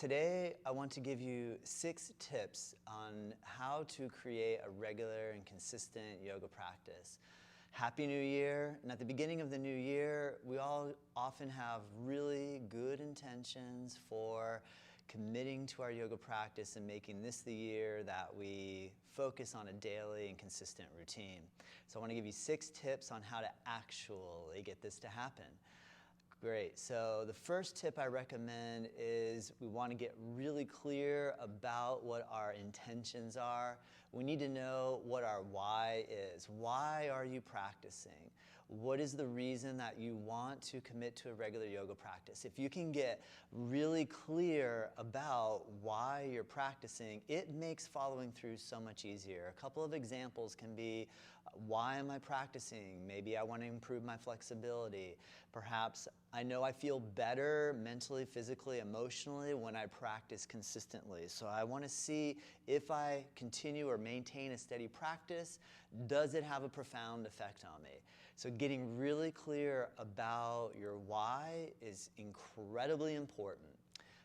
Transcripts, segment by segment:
Today, I want to give you 6 tips on how to create a regular and consistent yoga practice. Happy New Year! And at the beginning of the new year, we all often have really good intentions for committing to our yoga practice and making this the year that we focus on a daily and consistent routine. So I want to give you 6 tips on how to actually get this to happen. Great. So the first tip I recommend is we want to get really clear about what our intentions are. We need to know what our why is. Why are you practicing? What is the reason that you want to commit to a regular yoga practice? If you can get really clear about why you're practicing, it makes following through so much easier. A couple of examples can be, why am I practicing? Maybe I want to improve my flexibility. Perhaps I know I feel better mentally, physically, emotionally when I practice consistently. So I want to see if I continue or maintain a steady practice, does it have a profound effect on me? So getting really clear about your why is incredibly important.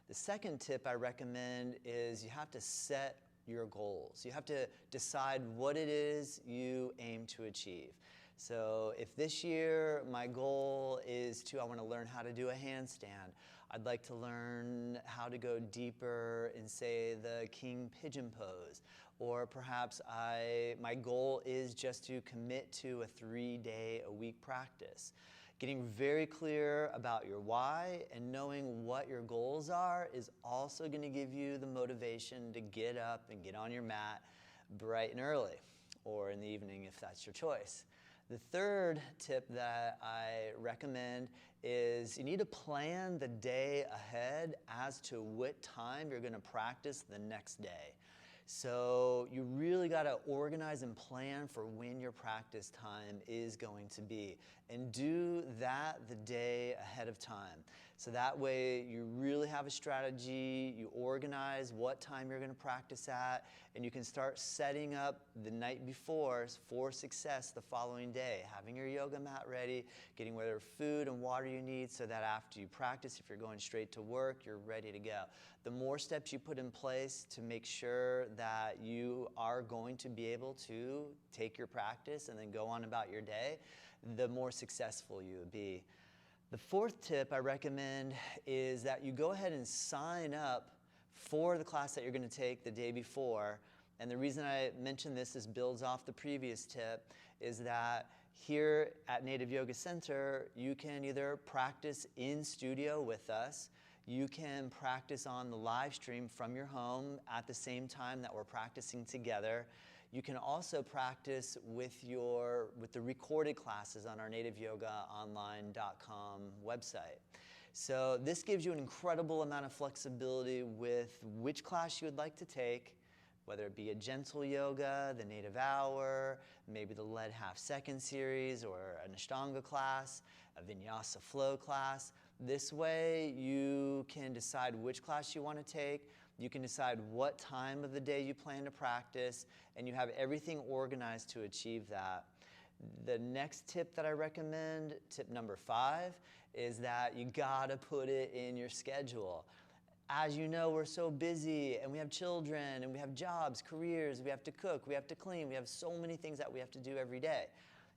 The second tip I recommend is you have to set your goals. You have to decide what it is you aim to achieve. So if this year my goal is I want to learn how to do a handstand, I'd like to learn how to go deeper in, say, the king pigeon pose. Or perhaps my goal is just to commit to a 3-day-a-week practice. Getting very clear about your why and knowing what your goals are is also going to give you the motivation to get up and get on your mat bright and early, or in the evening if that's your choice. The third tip that I recommend is you need to plan the day ahead as to what time you're going to practice the next day. So you really got to organize and plan for when your practice time is going to be, and do that the day ahead of time. So that way you really have a strategy, you organize what time you're going to practice at, and you can start setting up the night before for success the following day. Having your yoga mat ready, getting whatever food and water you need so that after you practice, if you're going straight to work, you're ready to go. The more steps you put in place to make sure that you are going to be able to take your practice and then go on about your day, the more successful you will be. The fourth tip I recommend is that you go ahead and sign up for the class that you're going to take the day before. And the reason I mention this builds off the previous tip, is that here at Native Yoga Center, you can either practice in studio with us, you can practice on the live stream from your home at the same time that we're practicing together. You can also practice with the recorded classes on our nativeyogaonline.com website. So this gives you an incredible amount of flexibility with which class you would like to take, whether it be a gentle yoga, the native hour, maybe the lead half-second series, or an Ashtanga class, a vinyasa flow class. This way you can decide which class you want to take, you can decide what time of the day you plan to practice, and you have everything organized to achieve that. The next tip that I recommend, tip number 5, is that you gotta put it in your schedule. As you know, we're so busy, and we have children, and we have jobs, careers, we have to cook, we have to clean, we have so many things that we have to do every day.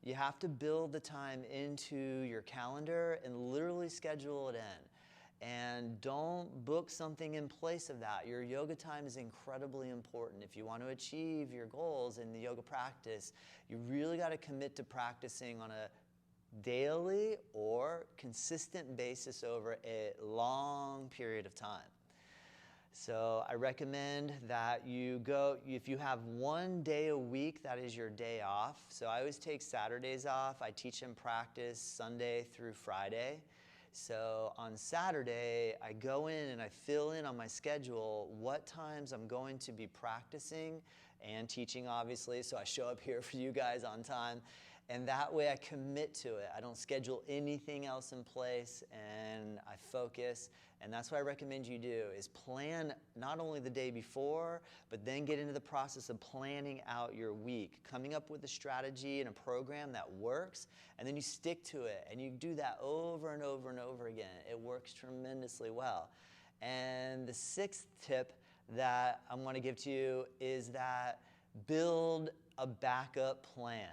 You have to build the time into your calendar and literally schedule it in. And don't book something in place of that. Your yoga time is incredibly important. If you want to achieve your goals in the yoga practice, you really got to commit to practicing on a daily or consistent basis over a long period of time. So I recommend that you go, if you have one day a week, that is your day off. So I always take Saturdays off. I teach and practice Sunday through Friday. So on Saturday, I go in and I fill in on my schedule what times I'm going to be practicing and teaching, obviously, so I show up here for you guys on time. And that way I commit to it. I don't schedule anything else in place, and I focus. And that's what I recommend you do, is plan not only the day before, but then get into the process of planning out your week, coming up with a strategy and a program that works, and then you stick to it. And you do that over and over and over again. It works tremendously well. And the sixth tip that I want to give to you is that build a backup plan.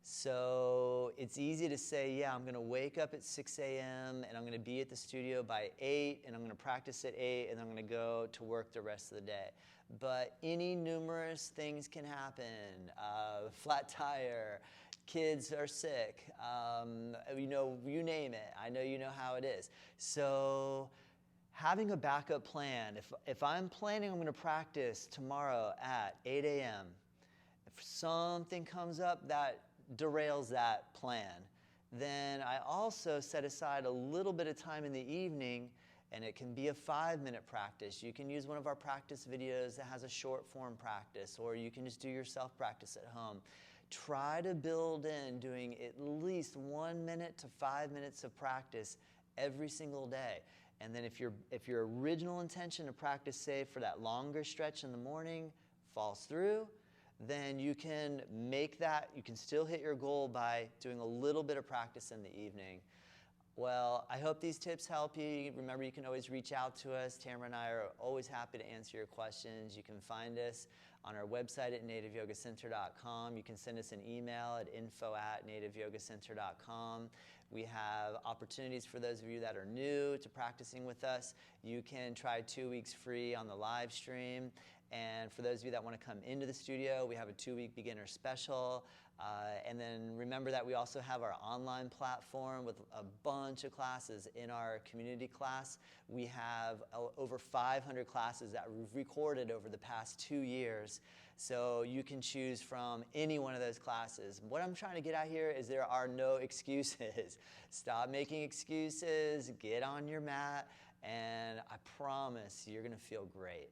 So it's easy to say, yeah, I'm going to wake up at 6 a.m. and I'm going to be at the studio by 8 and I'm going to practice at 8 and I'm going to go to work the rest of the day. But any numerous things can happen. Flat tire, kids are sick, you name it. I know you know how it is. So having a backup plan, if I'm planning I'm going to practice tomorrow at 8 a.m., if something comes up that derails that plan, then I also set aside a little bit of time in the evening, and it can be a 5-minute practice. You can use one of our practice videos that has a short form practice, or you can just do your self practice at home. Try to build in doing at least 1 minute to 5 minutes of practice every single day. And then if your original intention to practice, say, for that longer stretch in the morning falls through, then you can make that, you can still hit your goal by doing a little bit of practice in the evening. Well, I hope these tips help you. Remember, you can always reach out to us. Tamara and I are always happy to answer your questions. You can find us on our website at nativeyogacenter.com. You can send us an email at info@nativeyogacenter.com. We have opportunities for those of you that are new to practicing with us. You can try 2 weeks free on the live stream. And for those of you that want to come into the studio, we have a 2-week beginner special. And then remember that we also have our online platform with a bunch of classes in our community class. We have over 500 classes that we've recorded over the past 2 years. So you can choose from any one of those classes. What I'm trying to get at here is there are no excuses. Stop making excuses, get on your mat, and I promise you're going to feel great.